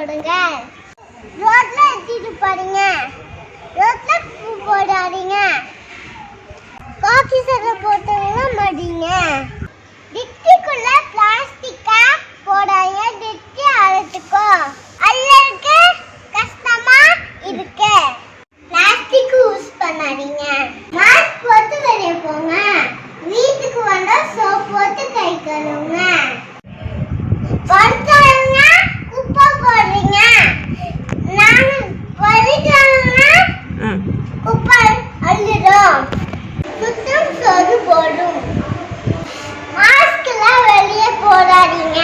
போடுங்க. ரோட்ல எடுத்துட்டு போறீங்க. ரோட்ல பூ போடாதீங்க. காக்கி சட்டை போட்டவங்க மாட்டீங்க. டிக்கிக்குள்ள பிளாஸ்டிக்கா போடாதீங்க. டிக்கி அழுத்துக்கோ. அல்லருக்கு கஷ்டமா இருக்கு. பிளாஸ்டிக் யூஸ் பண்ணாதீங்க. மாஸ்க் போட்டு வெளிய போங்க. வீட்டுக்கு வந்தா சோப் போட்டு கை கழுவுங்க. படுத்தவங்க குப்பை போடுறீங்க. நான் படுத்தவங்க குப்பை அள்ளிடும். சுத்தம் சோறு போடும். மாஸ்க்லாம் வெளியே போடாதீங்க.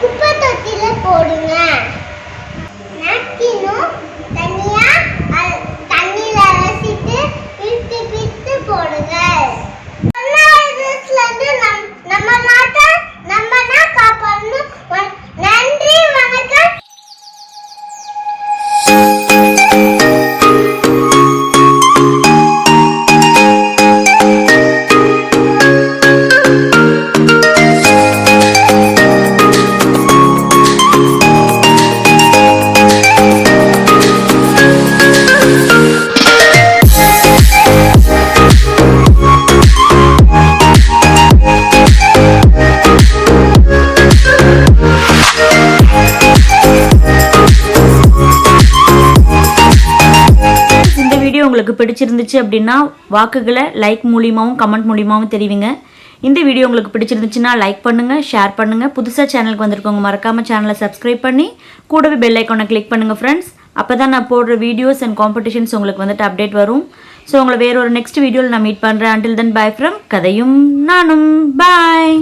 குப்பை தொட்டில போடுங்க. நாப்கினும் தனியா தண்ணியில அலசிட்டு பிரித்து பிரித்து போடுங்க. நம்ம நாட்டை நம்ம தான் காப்பாற்றணும். நன்றி, வணக்கம். உங்களுக்கு பிடிச்சிருந்துச்சு அப்படின்னா வாக்குகளை லைக் மூலியமாகவும் கமெண்ட் மூலியமாகவும் தெரிவிங்க. இந்த வீடியோ உங்களுக்கு பிடிச்சிருந்துச்சுன்னா லைக் பண்ணுங்கள், ஷேர் பண்ணுங்கள். புதுசாக சேனலுக்கு வந்திருக்கவங்க மறக்காமல் சேனலை சப்ஸ்கிரைப் பண்ணி கூடவே பெல் ஐக்கானை கிளிக் பண்ணுங்கள் ஃப்ரெண்ட்ஸ். அப்போ தான் நான் போடுற வீடியோஸ் அண்ட் காம்படிஷன்ஸ் உங்களுக்கு வந்துட்டு அப்டேட் வரும். ஸோ உங்களை வேறு ஒரு நெக்ஸ்ட் வீடியோவில் நான் மீட் பண்ணுறேன். அண்டில் தென் பை ஃப்ரம் கதையும் நானும். பாய்.